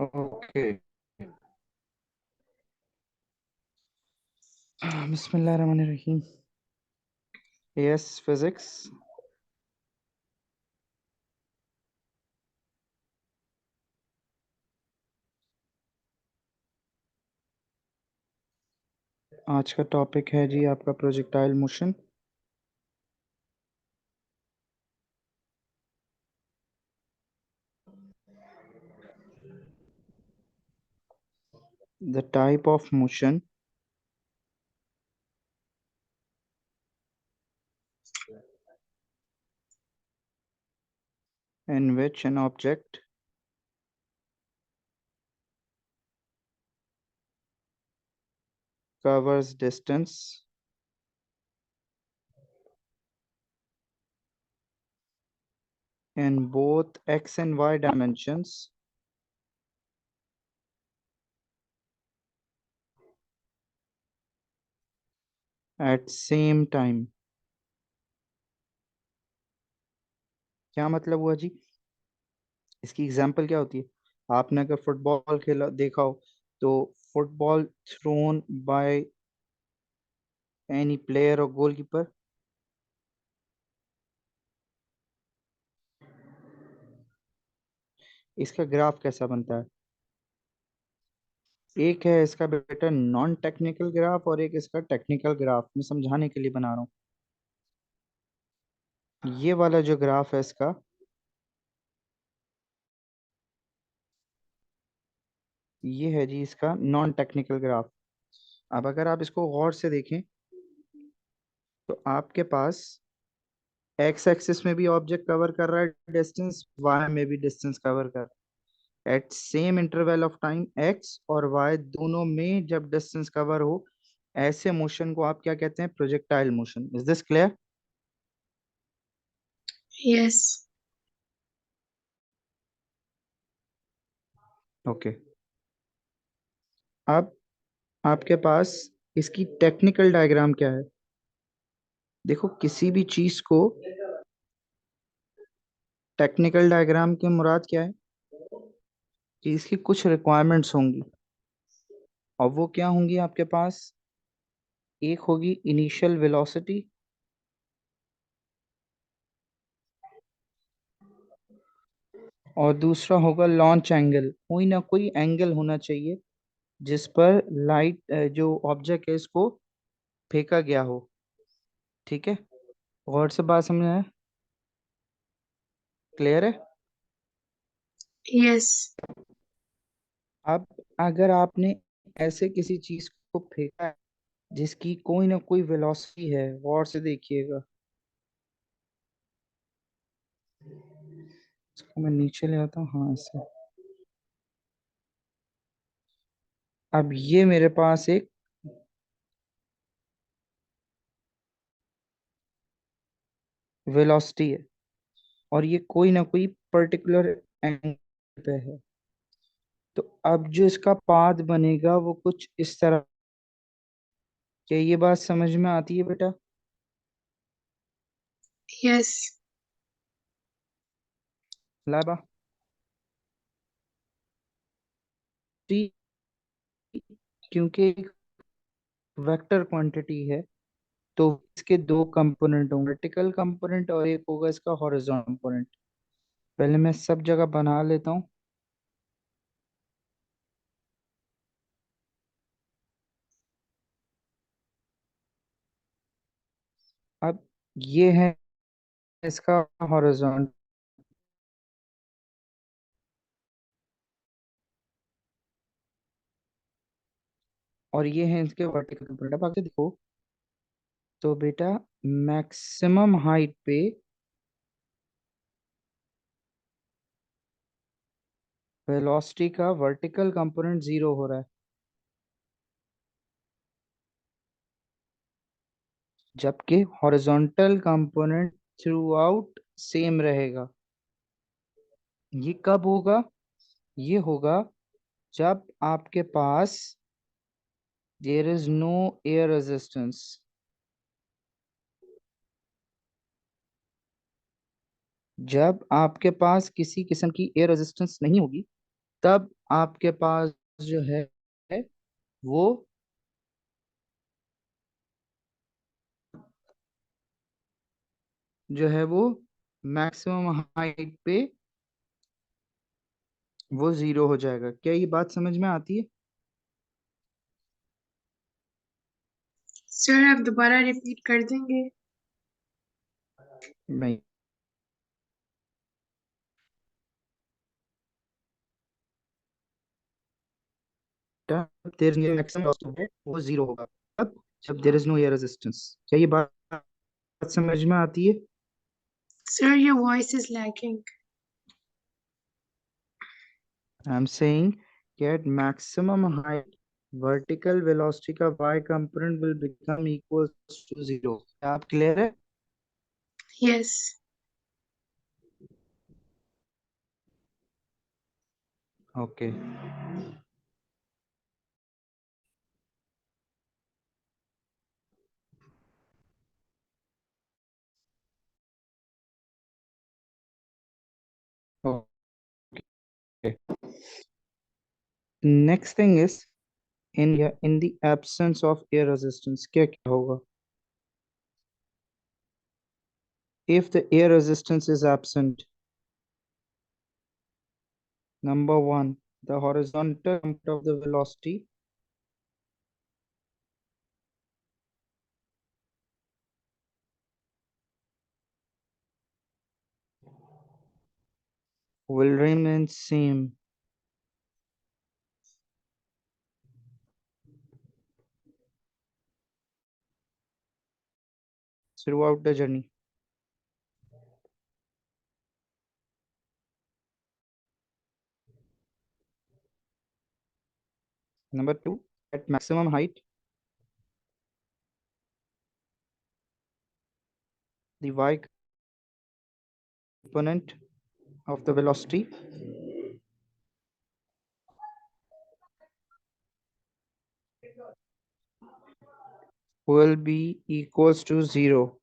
Okay. बिस्मिल्लाहिर्रहमानिर्रहीम। Yes, physics. आज का टॉपिक है जी आपका projectile motion. The type of motion in which an object covers distance in both x and y dimensions at same time। क्या मतलब हुआ जी? इसकी एग्जांपल क्या होती है? आपने अगर फुटबॉल खेला देखा हो तो football thrown by any player और गोलकीपर, इसका ग्राफ कैसा बनता है? एक है इसका बेटा नॉन टेक्निकल ग्राफ और एक इसका टेक्निकल ग्राफ। मैं समझाने के लिए बना रहा हूँ। ये वाला जो ग्राफ है इसका, ये है जी इसका नॉन टेक्निकल ग्राफ। अब अगर आप इसको गौर से देखें तो आपके पास एक्स एक्सिस में भी ऑब्जेक्ट कवर कर रहा है डिस्टेंस, वाई में भी डिस्टेंस कवर कर रहा है at same interval of time. X और वाई दोनों में जब डिस्टेंस कवर हो, ऐसे मोशन को आप क्या कहते हैं? Projectile motion. Is this clear? Yes. Okay. अब आपके पास इसकी टेक्निकल डायग्राम क्या है? देखो, किसी भी चीज को टेक्निकल डायग्राम की मुराद क्या है? कि इसकी कुछ रिक्वायरमेंट्स होंगी, और वो क्या होंगी आपके पास? एक होगी इनिशियल वेलोसिटी, और दूसरा होगा लॉन्च एंगल। कोई ना कोई एंगल होना चाहिए जिस पर लाइट, जो ऑब्जेक्ट है, इसको फेंका गया हो। ठीक है? गौर से बात समझ आए? क्लियर है? यस। अब अगर आपने ऐसे किसी चीज को फेंका है जिसकी कोई ना कोई वेलोसिटी है, गौर से देखिएगा। इसको मैं नीचे ले आता हूँ, हाँ ऐसे। अब ये मेरे पास एक वेलोसिटी है, और ये कोई ना कोई पर्टिकुलर एंगल पे है। तो अब जो इसका पाथ बनेगा वो कुछ इस तरह। क्या ये बात समझ में आती है बेटा? यस। लाबा, टी, क्योंकि एक वेक्टर क्वांटिटी है तो इसके दो कंपोनेंट होंगे, वर्टिकल कंपोनेंट और एक होगा इसका हॉरिजॉन्टल कंपोनेंट। पहले मैं सब जगह बना लेता हूँ। अब ये है इसका हॉरिजॉन्टल, और ये है इसके वर्टिकल कंपोनेंट। अब आगे देखो तो बेटा, मैक्सिमम हाइट पे वेलोसिटी का वर्टिकल कंपोनेंट जीरो हो रहा है, जबकि horizontal component throughout same रहेगा। ये कब होगा? ये होगा जब आपके पास there is no air resistance. जब आपके पास किसी किस्म की एयर रेजिस्टेंस नहीं होगी, तब आपके पास जो है वो जो है वो मैक्सिमम हाइट पे वो जीरो हो जाएगा। क्या ये बात समझ में आती है? सर आप दोबारा रिपीट कर देंगे? नहीं, जब देयर इज मैक्सिमम लॉस है वो जीरो होगा। अब जब there is no air resistance. क्या ये बात समझ में आती है? Sir your voice is lacking. I am saying कि at maximum height vertical velocity का y component will become equal to zero। क्या आप क्लियर है? Yes. Okay. Okay, next thing is in the absence of air resistance क्या क्या होगा? If the air resistance is absent, number one, the horizontal component of the velocity will remain same throughout the journey. Number two, at maximum height, the y component of the velocity will be equals to zero.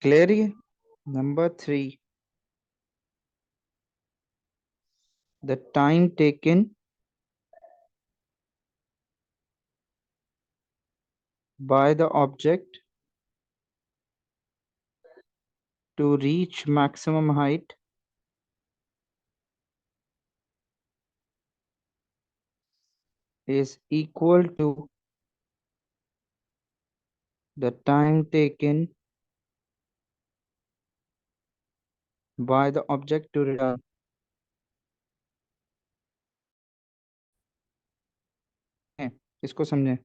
Clear है? Number three, the time taken by the object to reach maximum height is equal to the time taken by the object to return। इसको समझें।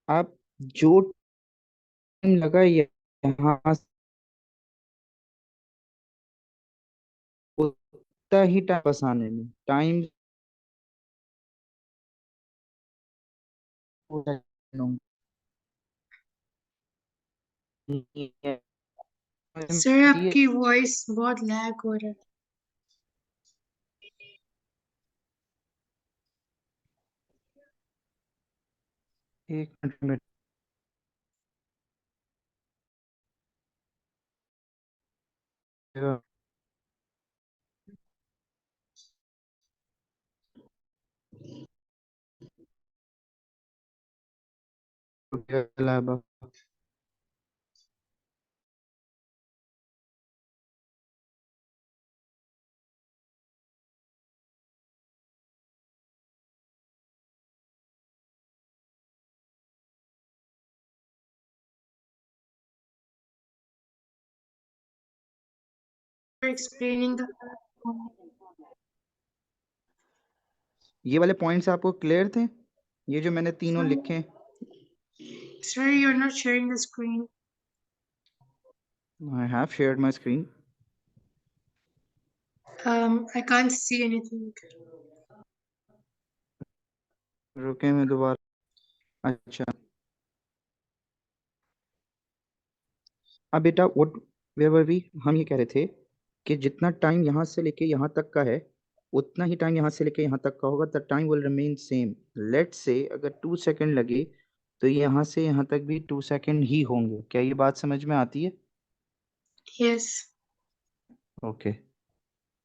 अब जो time लगा यहाँ से उतना ही time बस आने में टाइम सर आपकी वॉइस बहुत लैग हो रहा है। एक मिनट में एक्सप्लेनिंग द ये वाले पॉइंट्स आपको क्लियर थे? ये जो मैंने तीनों लिखे हैं। Sir you are not sharing the screen. I have shared my screen. I can't see anything. रुके मैं दोबारा। अच्छा, अब बेटा व्हाट वेयर वर वी, हम ये कह रहे थे कि जितना टाइम यहाँ से लेके यहाँ तक का है उतना ही टाइम यहाँ से लेके यहाँ तक का होगा, the time will remain same. Let say अगर 2 सेकंड लगे तो यहाँ से यहाँ तक भी 2 सेकंड ही होंगे। क्या ये बात समझ में आती है? yes, okay.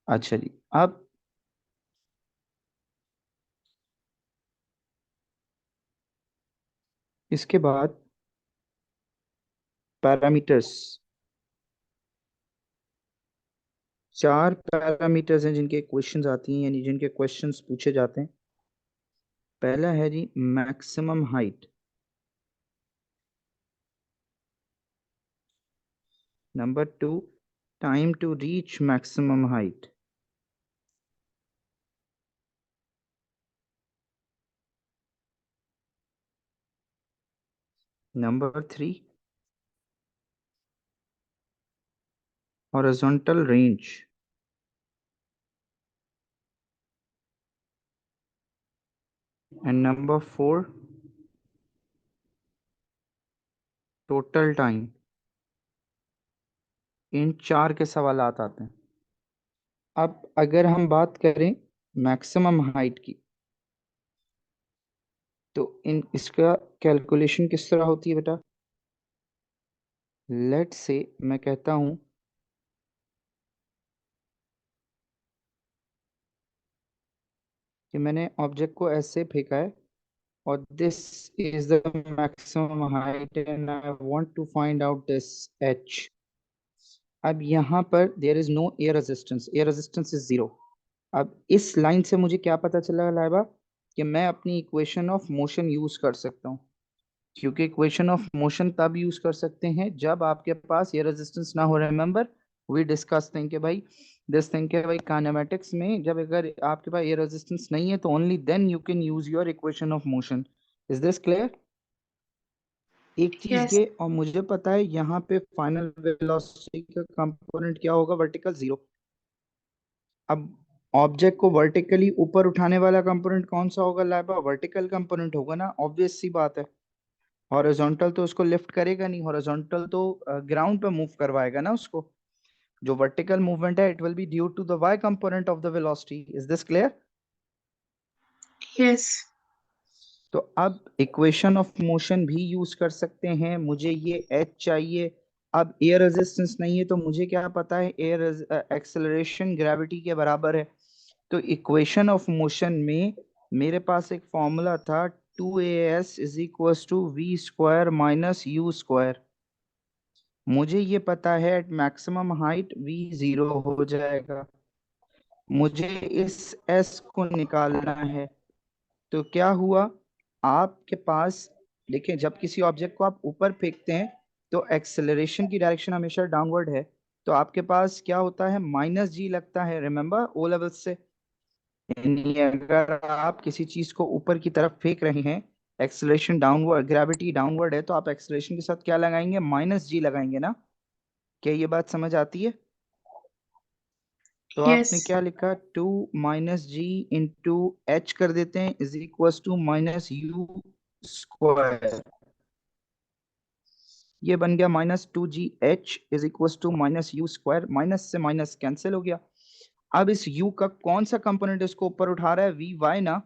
अच्छा जी, अब इसके बाद पैरामीटर्स, 4 पैरामीटर्स हैं जिनके क्वेश्चंस आती हैं, यानी जिनके क्वेश्चंस पूछे जाते हैं। पहला है जी maximum height, number 2 time to reach maximum height, number 3 horizontal range, and number 4 total time. इन 4 के सवाल आते हैं। अब अगर हम बात करें मैक्सिमम हाइट की, तो इन इसका कैलकुलेशन किस तरह होती है बेटा? लेट से मैं कहता हूं कि मैंने ऑब्जेक्ट को ऐसे फेंका है और this is the maximum height and I want to find out this h. अब यहाँ पर there is no air resistance is zero. अब इस लाइन से मुझे क्या पता चला लाइबा, कि मैं अपनी इक्वेशन ऑफ मोशन यूज कर सकता हूँ। क्योंकि इक्वेशन ऑफ मोशन तब यूज कर सकते हैं जब आपके पास एयर रेजिस्टेंस ना हो। रिमेंबर वी डिस्कस थिंग के भाई, दिस थिंग के भाई काइनेमेटिक्स में जब अगर आपके पास एयर रेजिस्टेंस नहीं है तो only then you can use your equation of motion. Is this clear? एक चीज yes, ये, और मुझे पता है यहाँ पे फाइनल वेलोसिटी का कंपोनेंट क्या होगा, वर्टिकल जीरो। अब ऑब्जेक्ट को वर्टिकली ऊपर उठाने वाला कंपोनेंट कौन सा होगा लाइबा? वर्टिकल कंपोनेंट होगा ना, ऑब्वियस सी बात है। हॉरिजॉन्टल तो उसको लिफ्ट करेगा नहीं, हॉरिजॉन्टल तो ग्राउंड पे मूव करवाएगा ना उसको। जो वर्टिकल मूवमेंट है it will be due to the y component of the velocity. Is this clear? yes, तो अब इक्वेशन ऑफ मोशन भी यूज कर सकते हैं। मुझे ये एच चाहिए। अब एयर रेजिस्टेंस नहीं है तो मुझे क्या पता है, एयर एक्सेलरेशन ग्रेविटी के बराबर है। तो इक्वेशन ऑफ मोशन में मेरे पास एक फॉर्मूला था, 2as is equal to v square minus u square. मुझे ये पता है at maximum height v zero हो जाएगा। मुझे इस s को निकालना है। तो क्या हुआ आपके पास? देखिए, जब किसी ऑब्जेक्ट को आप ऊपर फेंकते हैं तो एक्सेलरेशन की डायरेक्शन हमेशा डाउनवर्ड है। तो आपके पास क्या होता है, माइनस जी लगता है। रिमेंबर ओ लेवल से, यानी अगर आप किसी चीज को ऊपर की तरफ फेंक रहे हैं, एक्सेलरेशन डाउनवर्ड, ग्रेविटी डाउनवर्ड है, तो आप एक्सेलरेशन के साथ क्या लगाएंगे, माइनस जी लगाएंगे ना। क्या ये बात समझ आती है? तो आपने yes, क्या लिखा, 2 - g × h कर देते हैं is equal to minus u square. ये बन गया -2gh is equal to minus u square. Minus से माइनस कैंसिल हो गया। अब इस u का कौन सा कंपोनेंट इसको ऊपर उठा रहा है, वी वाई ना।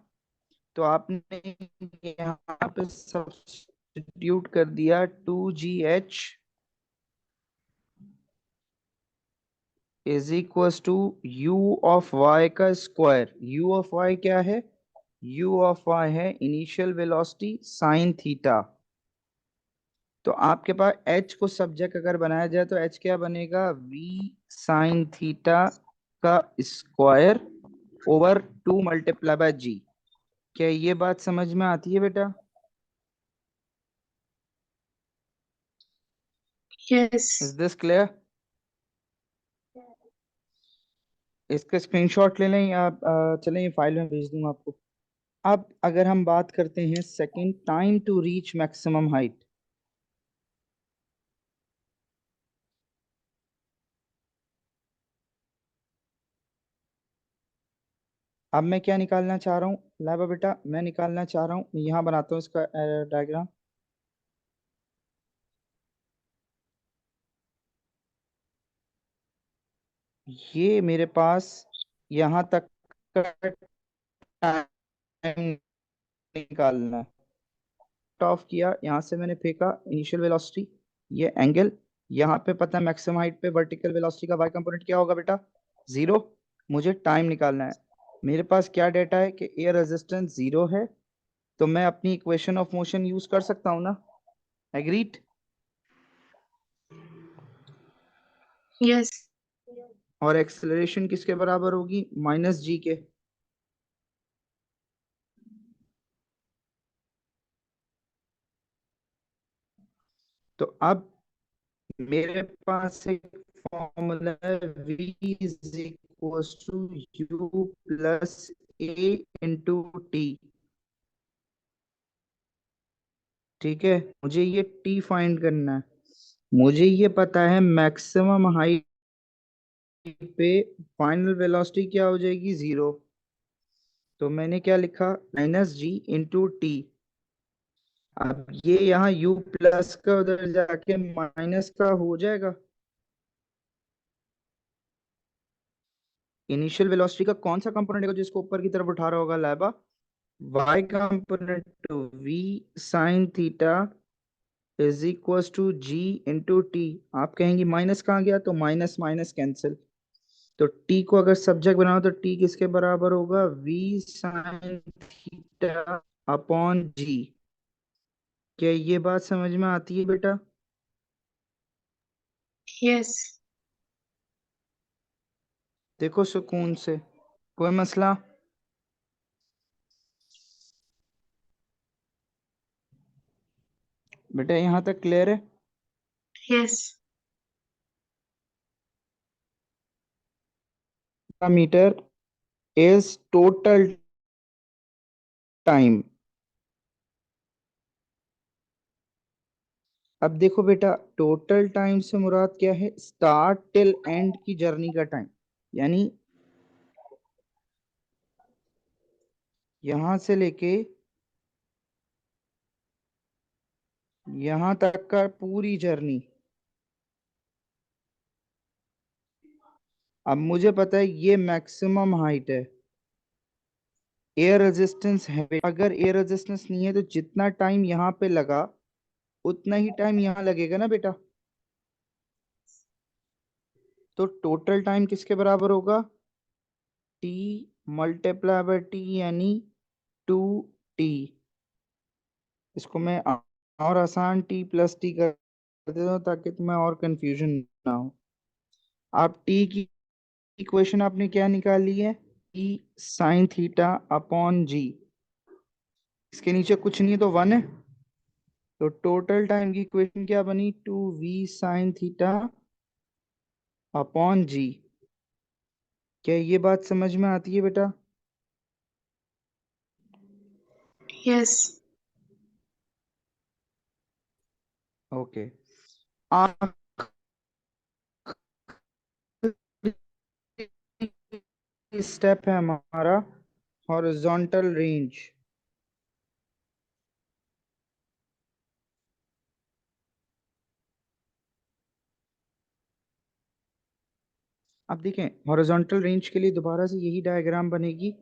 तो आपने यहाँ पे सब्स्टिट्यूट कर दिया 2gh is equal to u of y का स्क्वायर। यू ऑफ वाई क्या है? यू ऑफ वाई है इनिशियल वेलोसिटी साइन थीटा। तो आपके पास एच को सब्जेक्ट अगर बनाया जाए तो एच क्या बनेगा, वी साइन थीटा का स्क्वायर ओवर 2 × जी। क्या ये बात समझ में आती है बेटा? Is yes, this clear? इसका स्क्रीनशॉट ले लें या चलें ये फाइल में भेज दूंगा आपको। अब अगर हम बात करते हैं second, time to reach maximum height. अब मैं क्या निकालना चाह रहा हूँ लाइबा बेटा, मैं निकालना चाह रहा हूँ, यहाँ बनाता हूँ इसका डायग्राम। ये मेरे पास यहाँ तक का टाइम निकालना है। ऑफ किया, यहाँ से मैंने फेंका इनिशियल वेलोसिटी, ये एंगल, यहाँ पे पता है मैक्सिमम हाइट पे वर्टिकल वेलोसिटी का वाई कंपोनेंट क्या होगा बेटा, 0। मुझे टाइम निकालना है। मेरे पास क्या डेटा है कि एयर रेजिस्टेंस 0 है, तो मैं अपनी इक्वेशन ऑफ मोशन यूज कर सकता हूँ ना। एग्रीड। यस। और एक्सेलरेशन किसके बराबर होगी, माइनस जी के। तो अब मेरे पास एक फॉर्मूला है, v is equals to u plus a into t. ठीक है, मुझे ये टी फाइंड करना है। मुझे ये पता है मैक्सिमम हाइट पे फाइनल वेलोसिटी क्या हो जाएगी, 0। तो मैंने क्या लिखा, माइनस जी इंटू टी। अब ये यहाँ u प्लस का उधर जाके माइनस का हो जाएगा। इनिशियल वेलोसिटी का कौन सा कंपोनेंट है जिसको ऊपर की तरफ उठा रहा होगा Laiba, y component to v sine theta is equal to g into t. आप कहेंगे माइनस कहाँ गया, तो माइनस माइनस कैंसिल। तो t को अगर सब्जेक्ट बनाओ तो t किसके बराबर होगा, v sine theta upon g। क्या ये बात समझ में आती है बेटा। यस। देखो सुकून से, कोई मसला। बेटा यहाँ तक क्लियर है। Yes. Metre is total time. अब देखो बेटा, टोटल टाइम से मुराद क्या है, स्टार्ट टिल एंड की जर्नी का टाइम, यानी यहां से लेके यहां तक का पूरी जर्नी। अब मुझे पता है ये मैक्सिमम हाइट है, एयर रेजिस्टेंस है। अगर एयर रेजिस्टेंस नहीं है तो जितना टाइम यहाँ पे लगा उतना ही टाइम यहाँ लगेगा ना बेटा। तो टोटल टाइम किसके बराबर होगा, टी मल्टीप्लाई बाय टी, यानी 2t। इसको मैं और आसान टी प्लस टी कर देता हूँ ताकि तुम्हें और कंफ्यूजन ना हो। आप टी की इक्वेशन आपने क्या निकाली है, टी साइन थीटा अपॉन जी। इसके नीचे कुछ नहीं है तो 1 है। तो टोटल टाइम की इक्वेशन क्या बनी, 2v साइन थीटा अपॉन जी। क्या ये बात समझ में आती है बेटा। यस। ओके। आखिरी स्टेप है हमारा हॉरिजॉन्टल रेंज। अब देखें, हॉरिजॉन्टल रेंज के लिए दोबारा से यही डायग्राम बनेगी।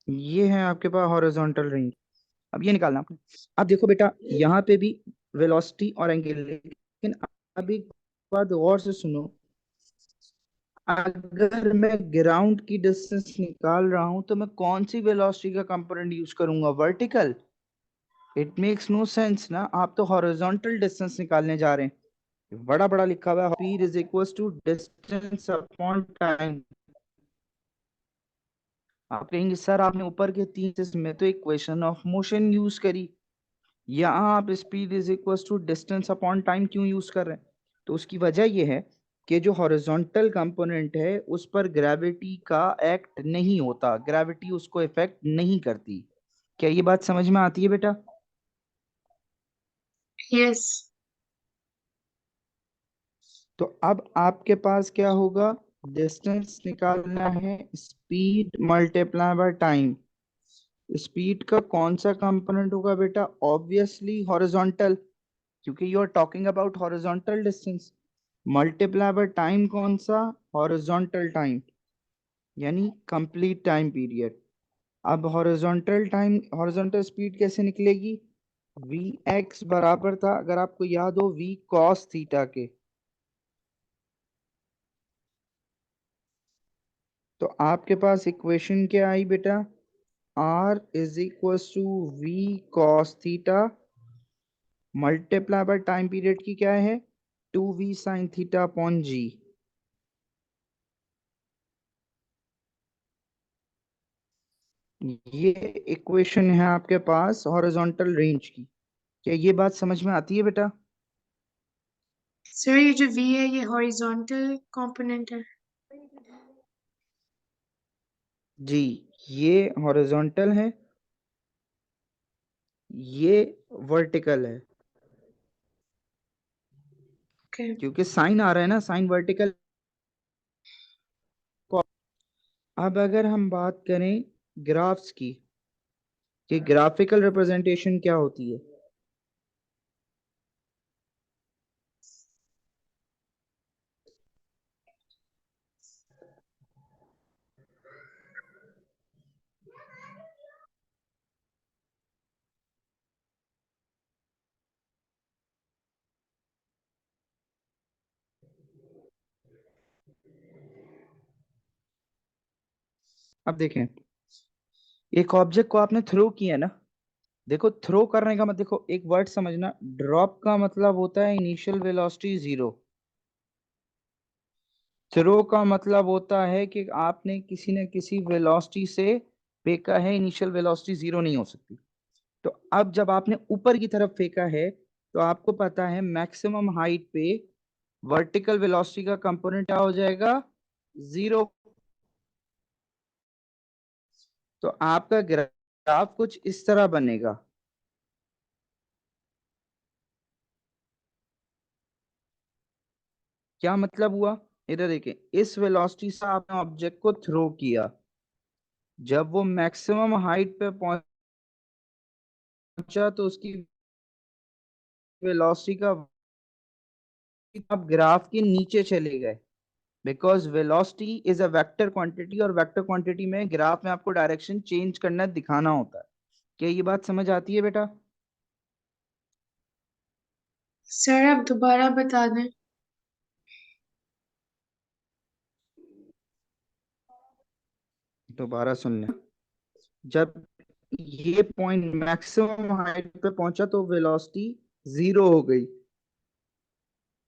ये है आपके पास हॉरिजॉन्टल रेंज। अब ये निकालना आपने। अब देखो बेटा, यहाँ पे भी वेलोसिटी और एंगल, लेकिन अब एक बात गौर से सुनो। अगर मैं ग्राउंड की डिस्टेंस निकाल रहा हूं तो मैं कौन सी वेलोसिटी का कंपोनेंट यूज करूंगा, vertical. It makes no sense ना, आप तो हॉरिजॉन्टल डिस्टेंस निकालने जा रहे हैं। बड़ा बड़ा लिखा हुआ है, speed is equal to distance upon time. आप कहेंगे सर आपने ऊपर के 3 में तो इक्वेशन ऑफ मोशन यूज करी, यहाँ आप speed is equal to distance upon time क्यों यूज कर रहे हैं। तो उसकी वजह यह है कि जो हॉरिजॉन्टल कंपोनेंट है उस पर ग्रेविटी का एक्ट नहीं होता, ग्रेविटी उसको इफेक्ट नहीं करती। क्या ये बात समझ में आती है बेटा। यस। तो अब आपके पास क्या होगा, डिस्टेंस निकालना है, speed multiply by time. Speed का कौन सा कंपोनेंट होगा बेटा, ऑब्वियसली हॉरिजॉन्टल। क्योंकि you are talking about horizontal distance, multiply by time कौन सा, हॉरिजॉन्टल टाइम, यानी कंप्लीट टाइम पीरियड। अब हॉरिजॉन्टल टाइम, हॉरिजॉन्टल स्पीड कैसे निकलेगी, वी एक्स बराबर था, अगर आपको याद हो, वी कॉस थीटा के। तो आपके पास इक्वेशन क्या आई बेटा, R is equal to v cos theta multiply by time period की क्या है, 2v साइन थीटा अपॉन जी। ये इक्वेशन है आपके पास हॉरिजॉन्टल रेंज की। क्या ये बात समझ में आती है बेटा? सर ये जो v है ये हॉरिजॉन्टल कंपोनेंट है। जी, ये हॉरिजॉन्टल है, ये वर्टिकल है, ओके क्योंकि साइन आ रहा है ना, साइन वर्टिकल। अब अगर हम बात करें ग्राफ्स की, कि ग्राफिकल रिप्रेजेंटेशन क्या होती है, अब देखें, एक ऑब्जेक्ट को आपने थ्रो किया ना, देखो थ्रो करने का मतलब, देखो एक वर्ड समझना, ड्रॉप का मतलब होता है इनिशियल वेलोसिटी जीरो, थ्रो का मतलब होता है कि आपने किसी न किसी वेलोसिटी से फेंका है, इनिशियल वेलोसिटी जीरो नहीं हो सकती। तो अब जब आपने ऊपर की तरफ फेंका है, तो आपको पता है मैक्सिमम हाइट पे वर्टिकल वेलोसिटी का कंपोनेंट क्या हो जाएगा, जीरो। तो आपका ग्राफ कुछ इस तरह बनेगा। क्या मतलब हुआ, इधर देखें, इस वेलोसिटी से आपने ऑब्जेक्ट को थ्रो किया, जब वो मैक्सिमम हाइट पे पहुंचा तो उसकी वेलोसिटी का, आप ग्राफ के नीचे चले गए, because velocity is a vector quantity, और वेक्टर क्वांटिटी में ग्राफ में आपको डायरेक्शन चेंज करना दिखाना होता है। क्या ये बात समझ आती है बेटा? सर आप दोबारा बता दें। दोबारा सुन लें, जब ये पॉइंट मैक्सिमम हाइट पे पहुंचा तो वेलोसिटी जीरो हो गई।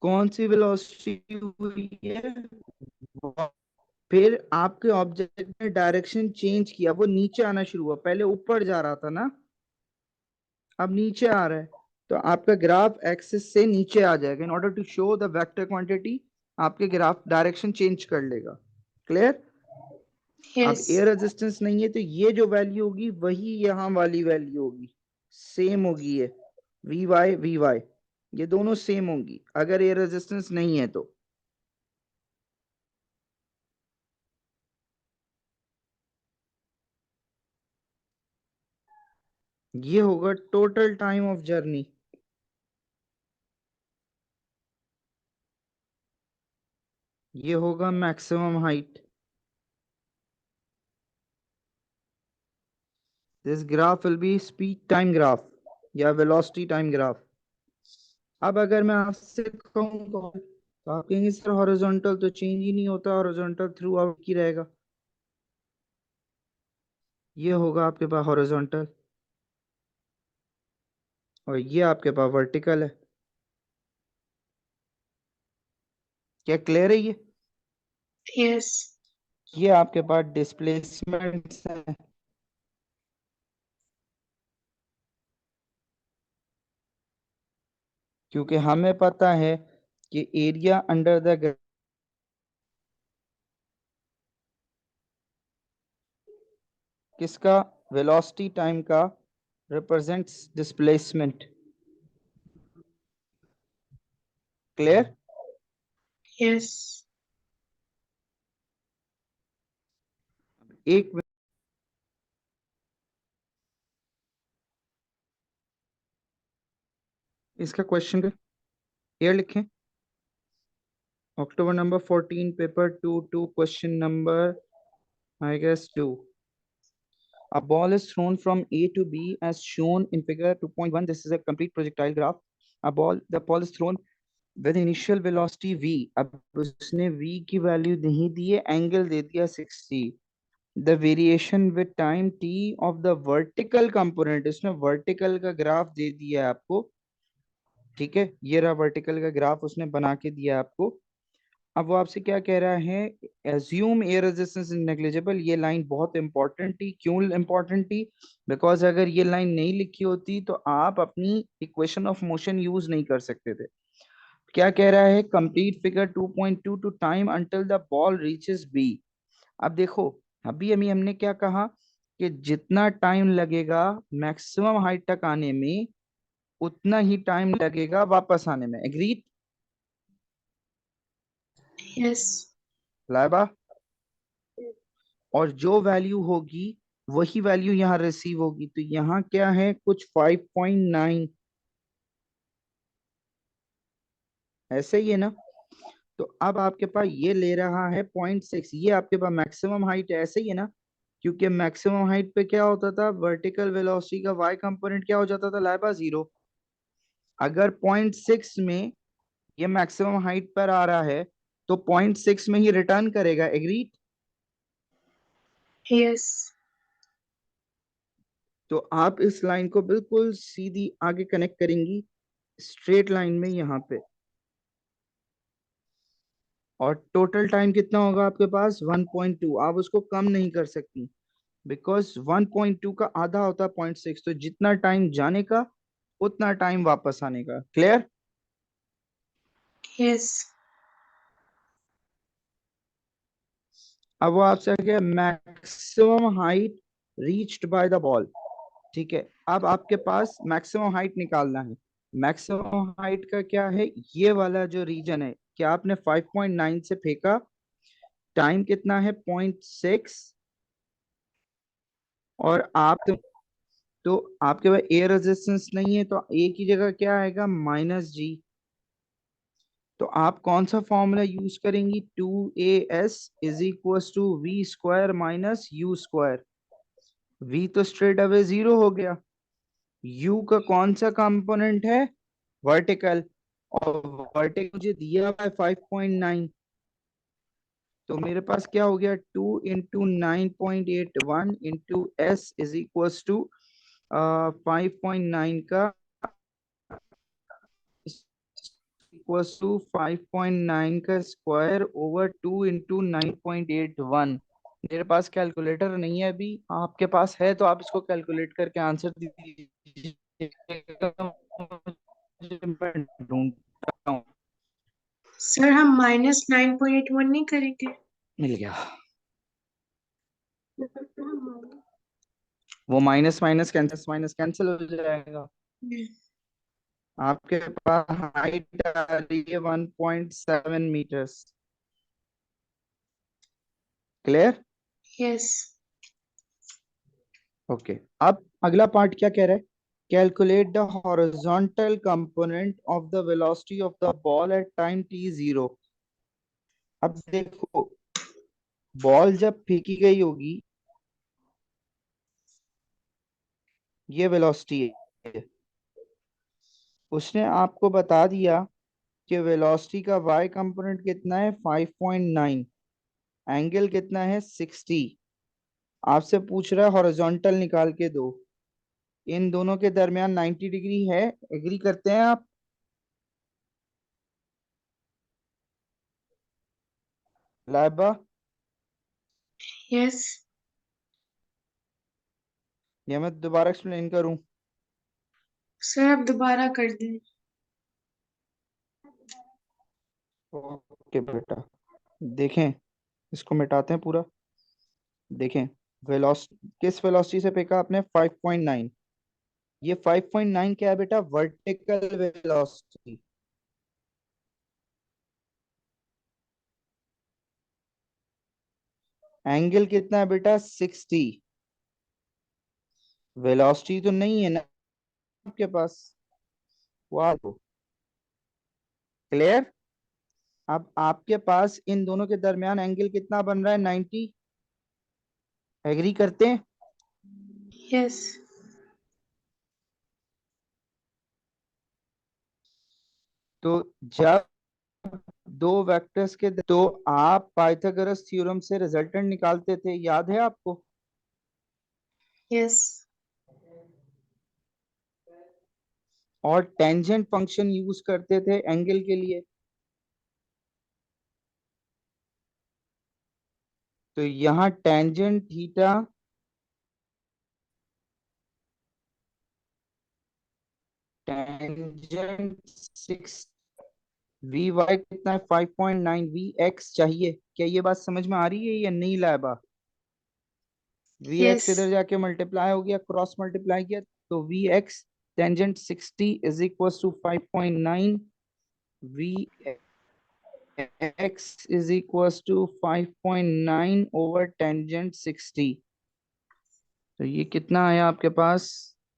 कौन सी वेलोसिटी हुई है, फिर आपके ऑब्जेक्ट ने डायरेक्शन चेंज किया, वो नीचे आना शुरू हुआ, पहले ऊपर जा रहा था ना, अब नीचे आ रहा है। तो आपका ग्राफ एक्सिस से नीचे आ जाएगा, in order to show the vector quantity आपके ग्राफ डायरेक्शन चेंज कर लेगा। क्लियर? अब यस। एयर रेजिस्टेंस नहीं है, तो ये जो वैल्यू होगी वही यहाँ वाली वैल्यू होगी, सेम होगी ये, वी वाई ये दोनों सेम होंगी अगर एयर रेजिस्टेंस नहीं है तो। ये होगा टोटल टाइम ऑफ जर्नी, ये होगा maximum height. This graph will be speed time graph या वेलोसिटी टाइम ग्राफ। अब अगर मैं आपसे कहूँ तो आप कहेंगे सर हॉरिजॉन्टल तो चेंज ही नहीं होता, हॉरिजॉन्टल थ्रू आउट की रहेगा। ये होगा आपके पास हॉरिजॉन्टल, और ये आपके पास वर्टिकल है। क्या क्लियर है ये? यस। ये आपके पास डिस्प्लेसमेंट है, क्योंकि हमें पता है कि एरिया अंडर द किसका, वेलोसिटी टाइम का रिप्रेजेंट्स डिस्प्लेसमेंट। क्लियर? यस। एक इसका क्वेश्चन का ईयर लिखें, October number 14, paper 2, question number, I guess 2. A ball is thrown from A to B as shown in figure 2.1. This is a complete projectile graph. The ball is thrown with initial velocity V. अब उसने V की value नहीं दी है, angle दे दिया 60. The variation with time T of the vertical component, इसने vertical का graph दे दिया है आपको, ठीक है, ये रहा वर्टिकल का ग्राफ उसने बना के दिया आपको. अब वो आपसे क्या कह रहा है, assume air resistance is negligible. ये लाइन बहुत इंपॉर्टेंट थी. क्यों इंपॉर्टेंट थी? बिकॉज अगर ये लाइन नहीं लिखी होती तो आप अपनी इक्वेशन ऑफ मोशन यूज नहीं कर सकते थे. क्या कह रहा है, complete figure 2.2 to time until the ball reaches b. अब देखो, अभी अभी हमने क्या कहा कि जितना टाइम लगेगा मैक्सिमम हाइट तक आने में, उतना ही टाइम लगेगा वापस आने में. एग्रीड? Yes. लाइबा, और जो वैल्यू होगी वही वैल्यू यहाँ रिसीव होगी. तो यहाँ क्या है, कुछ 5.9 ऐसे ही है ना. तो अब आपके पास ये ले रहा है 0.6, ये आपके पास मैक्सिमम हाइट ऐसे ही है ना, क्योंकि मैक्सिमम हाइट पे क्या होता था, वर्टिकल वेलोसिटी का वाई कंपोनेंट क्या हो जाता था, लाइबा 0. अगर 0.6 में ये मैक्सिमम हाइट पर आ रहा है तो 0.6 में ही रिटर्न करेगा. एग्री? Yes. तो आप इस लाइन को बिल्कुल सीधी आगे कनेक्ट करेंगी स्ट्रेट लाइन में यहाँ पे, और टोटल टाइम कितना होगा आपके पास, 1.2. आप उसको कम नहीं कर सकती, बिकॉज 1.2 का आधा होता है 0.6. तो जितना टाइम जाने का उतना टाइम वापस आने का. क्लियर? Yes. अब वो आपसे क्या, maximum height reached by the ball. ठीक है, अब आपके पास मैक्सिमम हाइट निकालना है. मैक्सिमम हाइट का क्या है, ये वाला जो रीजन है, क्या आपने 5.9 से फेंका, टाइम कितना है 0.6, और आप तो आपके पास एयर रेजिस्टेंस नहीं है, तो ए की जगह क्या आएगा, -G. तो आप कौन सा फॉर्मूला यूज करेंगी, 2AS is equal to V² - U². V तो स्ट्रेट अवे 0 हो गया. U का कौन सा कंपोनेंट है, वर्टिकल, और वर्टिकल मुझे दिया हुआ है 5.9. तो मेरे पास क्या हो गया, 2 × 9.81 into S is equal to 5.9 का इक्वल टू 5.9 का स्क्वायर ओवर 2 × 9.81. मेरे पास कैलकुलेटर नहीं है अभी, आपके पास है तो आप इसको कैलकुलेट करके आंसर दीजिएगा. मैं ढूंढता हूँ. सर हम -9.81 नहीं करेंगे? मिल गया. वो माइनस माइनस कैंसिल हो जाएगा. आपके पास हाइट आ रही है 1.7 मीटर्स. क्लियर? Yes. ओके. अब अगला पार्ट क्या कह रहा है, calculate the horizontal component of the velocity of the ball at time t0. अब देखो, बॉल जब फेंकी गई होगी, ये वेलोसिटी है, उसने आपको बता दिया कि वेलोसिटी का y कंपोनेंट कितना है 5.9, एंगल कितना है 60. आपसे पूछ रहा है हॉरिजॉन्टल निकाल के दो. इन दोनों के दरमियान 90 डिग्री है. एग्री करते हैं आप? लाइबा, Yes. या मैं दोबारा एक्सप्लेन करूं? सर आप दोबारा कर दें. ओके बेटा, देखें, इसको मिटाते हैं पूरा. देखें, वेलोसिटी किस वेलोसिटी से फेंका आपने, 5.9. ये 5.9 क्या है बेटा, वर्टिकल वेलोसिटी. एंगल कितना है बेटा, 60. वेलोसिटी तो नहीं है ना आपके पास, वाह, क्लियर। अब आपके पास इन दोनों के दरमियान एंगल कितना बन रहा है? 90। एग्री करते हैं? Yes. तो जब दो वेक्टर्स के तो आप पाइथागोरस थ्योरम से रिजल्टेंट निकालते थे, याद है आपको? Yes. और टेंजेंट फंक्शन यूज करते थे एंगल के लिए। तो यहाँ tangent theta tangent 6 v y कितना है? 5.9 वी एक्स चाहिए। क्या ये बात समझ में आ रही है या नहीं लाइबा? वी एक्स इधर Yes. जाके मल्टीप्लाई हो गया, क्रॉस मल्टीप्लाई किया, तो v x tangent 60 is equal to 5.9 v x is equal to 5.9 over tangent 60। तो ये कितना आया आपके पास?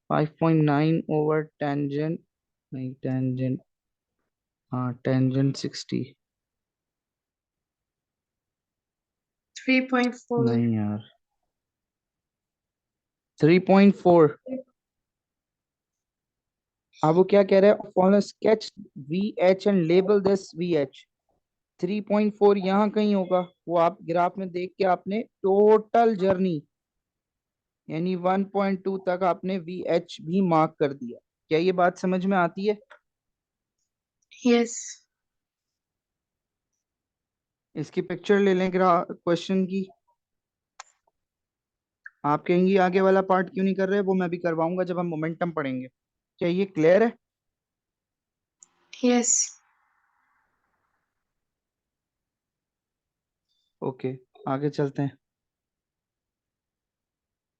5.9 ओवर टेंजेंट, नहीं टेंजेंट, हाँ टेंजेंट 60। 3.4. नहीं यार, 3.4। अब वो क्या कह रहा है? Follow sketch V H and label this V H. 3.4 यहाँ कहीं होगा, वो आप ग्राफ में देख के आपने टोटल जर्नी यानी 1.2 तक आपने वी एच भी मार्क कर दिया। क्या ये बात समझ में आती है? Yes. इसकी पिक्चर ले लें क्वेश्चन की। आप कहेंगी आगे वाला पार्ट क्यों नहीं कर रहे? वो मैं भी करवाऊंगा जब हम मोमेंटम पढ़ेंगे। क्या ये क्लियर है? Yes. ओके, आगे चलते हैं।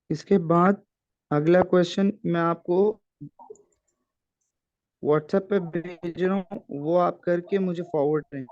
इसके बाद अगला क्वेश्चन मैं आपको व्हाट्सएप पे भेज रहा हूँ, वो आप करके मुझे फॉरवर्ड करें।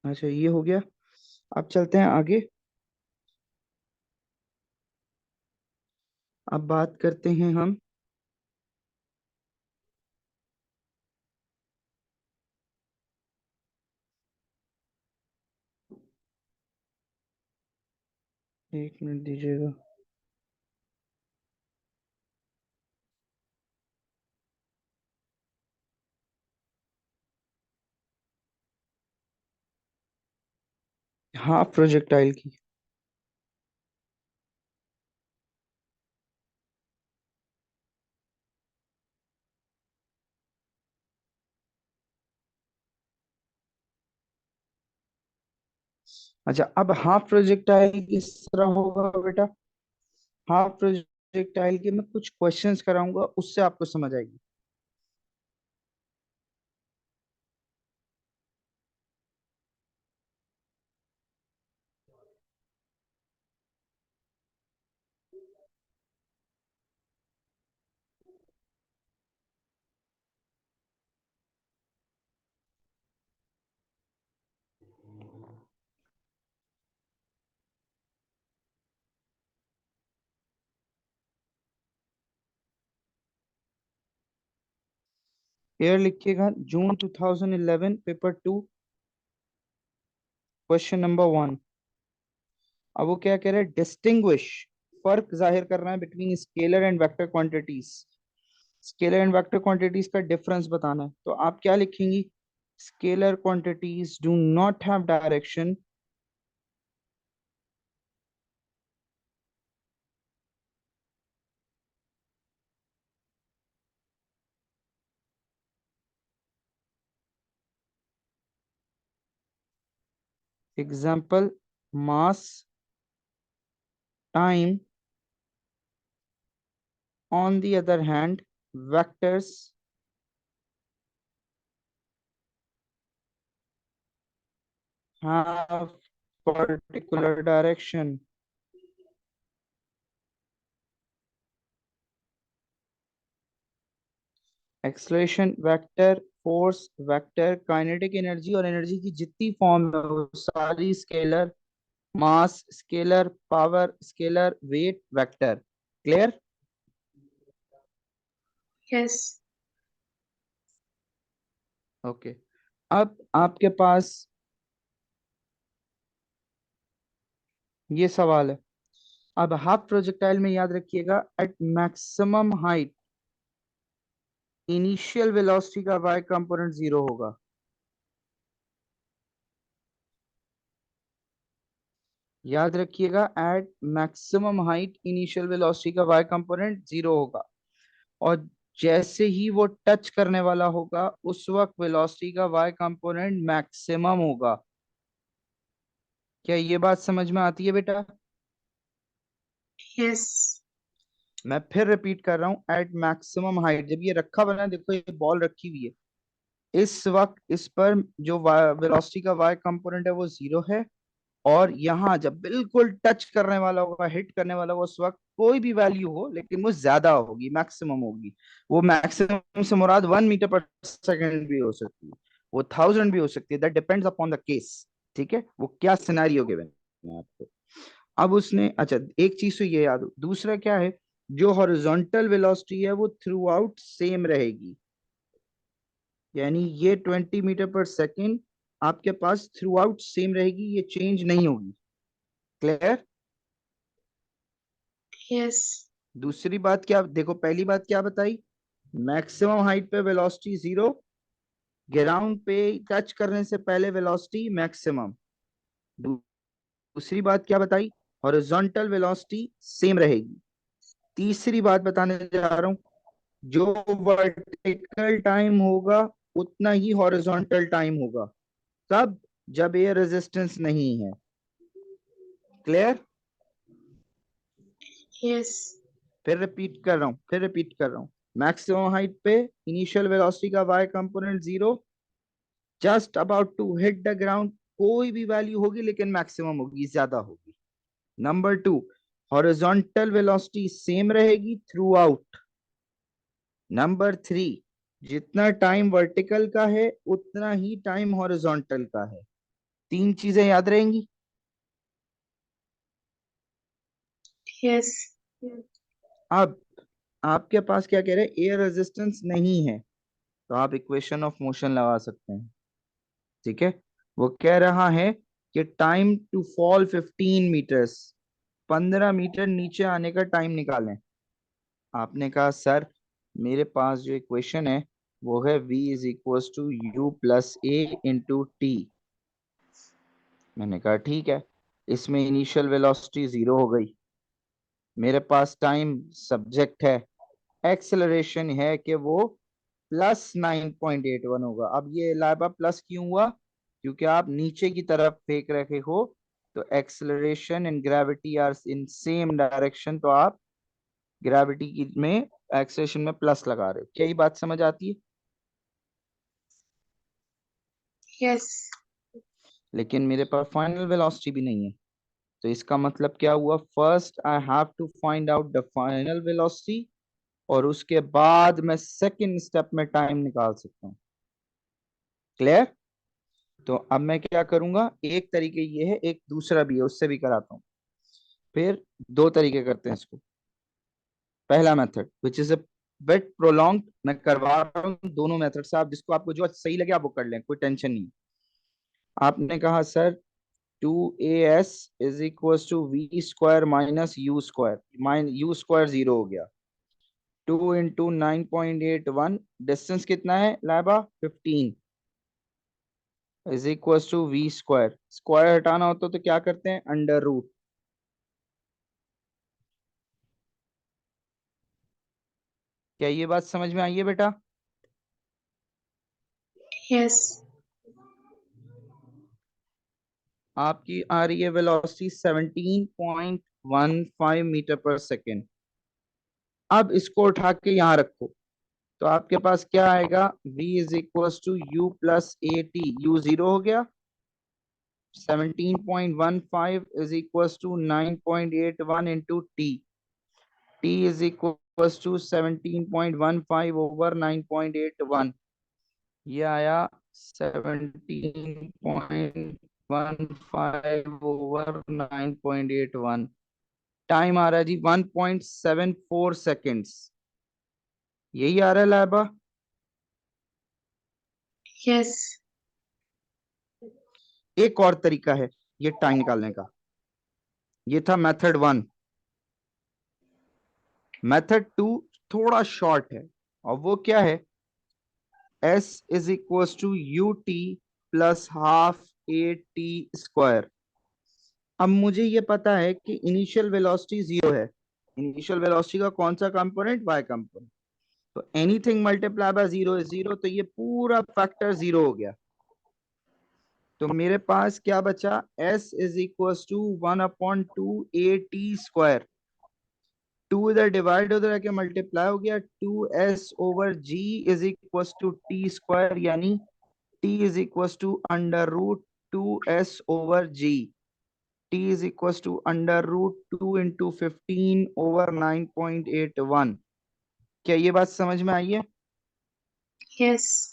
अच्छा, ये हो गया। अब चलते हैं आगे। अब बात करते हैं हम एक मिनट दीजिएगा। हाफ प्रोजेक्टाइल की। अच्छा, अब हाफ प्रोजेक्टाइल किस तरह होगा बेटा? हाफ प्रोजेक्टाइल के मैं कुछ क्वेश्चंस कराऊंगा, उससे आपको समझ आएगी। एयर लिखिएगा, जून 2011 पेपर 2 क्वेश्चन नंबर 1। अब वो क्या कह रहा है? डिस्टिंग्विश, फर्क जाहिर करना है between scalar and vector quantities. Scalar and vector quantities का डिफरेंस बताना है, तो आप क्या लिखेंगी? Scalar quantities do not have direction. Example, mass, time. On the other hand, vectors हाँ, particular direction. Acceleration vector, force vector, kinetic energy और energy की जितनी फॉर्म है वो सारी scalar. Mass scalar, power scalar, weight vector. Clear? Yes okay. अब आपके पास ये सवाल है। अब हाफ प्रोजेक्टाइल में याद रखिएगा, at maximum height initial velocity का वाई कंपोनेंट जीरो होगा। याद रखिएगा, at maximum height initial velocity का वाई कंपोनेंट जीरो होगा। और जैसे ही वो टच करने वाला होगा उस वक्त वेलोसिटी का वाई कंपोनेंट मैक्सिमम होगा। क्या ये बात समझ में आती है बेटा? यस मैं फिर रिपीट कर रहा हूं, एट मैक्सिमम हाइट, जब ये रखा बना, देखो ये बॉल रखी हुई है, इस वक्त इस पर जो वेलोसिटी का वाई कंपोनेंट है वो जीरो है। और यहाँ जब बिल्कुल टच करने वाला होगा, हिट करने वाला होगा, उस वक्त कोई भी वैल्यू हो लेकिन वो ज्यादा होगी, मैक्सिमम होगी। वो मैक्सिमम से मुराद 1 मीटर पर सेकेंड भी हो सकती है, वो 1000 भी हो सकती है, that depends upon the case. ठीक है, वो क्या सिनेरियो गिवन है आपको। अब उसने, अच्छा, एक चीज तो ये याद हो, दूसरा क्या है, जो हॉरिजॉन्टल वेलोसिटी है वो थ्रू आउट सेम रहेगी। यानी ये 20 मीटर पर सेकेंड आपके पास थ्रू आउट सेम रहेगी, ये चेंज नहीं होगी। क्लियर? यस दूसरी बात क्या, देखो पहली बात क्या बताई, मैक्सिमम हाइट पे वेलोसिटी जीरो, ग्राउंड पे टच करने से पहले वेलोसिटी मैक्सिमम। दूसरी बात क्या बताई, हॉरिजॉन्टल वेलोसिटी सेम रहेगी। तीसरी बात बताने जा रहा हूं, जो वर्टिकल टाइम होगा उतना ही हॉरिजॉन्टल टाइम होगा। कब? जब एयर रेजिस्टेंस नहीं है। क्लियर? यस फिर रिपीट कर रहा हूं, मैक्सिमम हाइट पे इनिशियल वेलोसिटी का y component zero, just about to hit the ground कोई भी वैल्यू होगी लेकिन मैक्सिमम होगी, ज्यादा होगी। Number two, horizontal velocity same रहेगी थ्रू आउट। नंबर थ्री, जितना टाइम वर्टिकल का है उतना ही टाइम हॉरिजॉन्टल का है। तीन चीजें याद रहेंगी। यस अब आपके पास क्या कह रहे हैं, एयर रेजिस्टेंस नहीं है, तो आप इक्वेशन ऑफ मोशन लगा सकते हैं। ठीक है, वो कह रहा है कि time to fall 15 metres, 15 metre नीचे आने का टाइम निकालें। आपने कहा सर मेरे पास जो इक्वेशन है वो है v is equal to u plus a into t. मैंने कहा ठीक है, इसमें इनिशियल वेलोसिटी जीरो हो गई, मेरे पास टाइम सब्जेक्ट है, एक्सेलरेशन है कि वो +9.81 होगा। अब ये लाइबा प्लस क्यों हुआ? क्योंकि आप नीचे की तरफ फेंक रखे हो, तो acceleration and gravity are in same direction, तो आप ग्रेविटी की में एक्सेलरेशन में प्लस लगा रहे हो। क्या ये बात समझ आती है? यस लेकिन मेरे पास फाइनल वेलोसिटी भी नहीं है, तो इसका मतलब क्या हुआ, first I have to find out the final velocity, और उसके बाद मैं सेकंड स्टेप में टाइम निकाल सकता हूँ। क्लियर? तो अब मैं क्या करूंगा, एक तरीके ये है, एक दूसरा भी है, उससे भी कराता हूँ। फिर दो तरीके करते हैं इसको। पहला method which is a bit prolong, मैं करवा रहा हूँ दोनों मेथड से, आप जिसको आपको जो सही लगे आप वो कर लें, कोई टेंशन नहीं। आपने कहा sir 2as is equal to v square minus u square, u square zero हो गया, 2 × 9.81, डिस्टेंस कितना है Laiba, 15, is equal to v square. Square हटाना होता तो क्या करते हैं, अंडर रूट। क्या ये बात समझ में आई है बेटा? यस आपकी आ रही है वेलोसिटी 17.15 मीटर पर सेकेंड। अब इसको उठा के यहाँ रखो, तो आपके पास क्या आएगा, v is equal to u plus a t, u zero हो गया, 17.15 is equals to 9.81 into t. t is equals to 17.15 over 9.81. ये आया 17.15 over 9.81. टाइम आ रहा है जी 1.74 सेकेंड्स। यही आ रहा है लाइबा? यस। एक और तरीका है ये टाइम निकालने का। ये था मेथड 1। मेथड 2 थोड़ा शॉर्ट है, और वो क्या है? s is equals to u t plus half a t square. अब मुझे ये पता है कि इनिशियल वेलोसिटी 0 है। इनिशियल वेलोसिटी का कौन सा कंपोनेंट? y component. तो एनीथिंग मल्टीप्लाई बाय 0 इज 0, तो ये पूरा फैक्टर 0 हो गया। तो मेरे पास क्या बचा? s is equals to 1/2 a t square. 2 इधर डिवाइड उधर आके मल्टीप्लाई हो गया। 2s over g is equals to t square, यानी t is equals to under root 2s over g। t is equals to under root 2 into 15 over 9.81। क्या ये बात समझ में आई है? यस।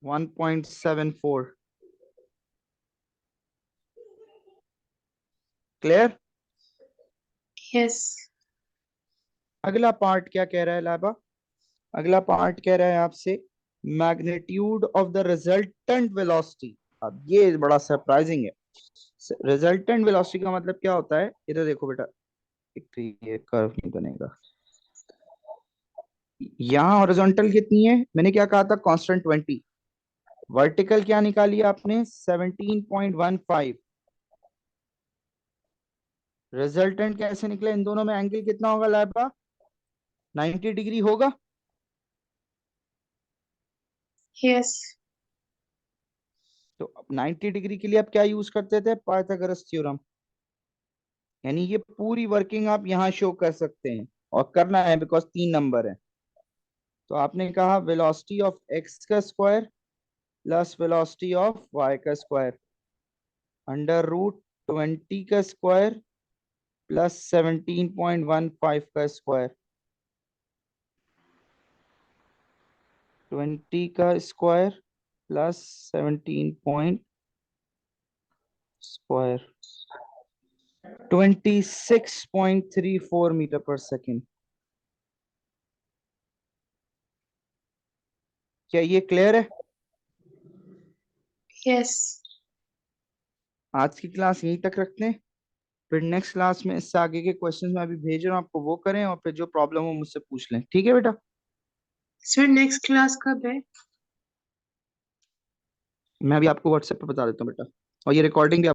1.74। क्लियर? यस। अगला पार्ट क्या कह रहा है लाबा? अगला पार्ट कह रहा है आपसे magnitude of the resultant velocity. अब ये बड़ा सरप्राइजिंग है। रिजल्टेंट वेलोसिटी का मतलब क्या होता है? इधर देखो बेटा, एक तो ये कर्व नहीं बनेगा। यहाँ हॉरिजॉन्टल कितनी है? मैंने क्या कहा था? कांस्टेंट 20। वर्टिकल क्या निकाली आपने? 17.15। रिजल्टेंट कैसे निकले? इन दोनों में एंगल कितना होगा लाइबा? 90 डिग्री होगा। यस। तो 90 डिग्री के लिए आप क्या यूज करते थे? Pythagoras theorem. यानी ये पूरी वर्किंग आप यहाँ शो कर सकते हैं, और करना है बिकॉज 3 नंबर है। तो आपने कहा वेलोसिटी ऑफ एक्स का square plus velocity of y का स्क्वायर अंडर रूट 20 का स्क्वायर प्लस 17.15 का स्क्वायर। 20 का square plus 17 point square 26.34 metre पर सेकेंड। क्या ये क्लियर है? यस। आज की क्लास यहीं तक रखते हैं, फिर नेक्स्ट क्लास में इससे आगे के क्वेश्चंस मैं अभी भेज रहा हूँ आपको, वो करें, और फिर जो प्रॉब्लम हो मुझसे पूछ लें। ठीक है बेटा? सर नेक्स्ट क्लास कब है? मैं अभी आपको व्हाट्सएप पे बता देता हूँ बेटा, और ये रिकॉर्डिंग भी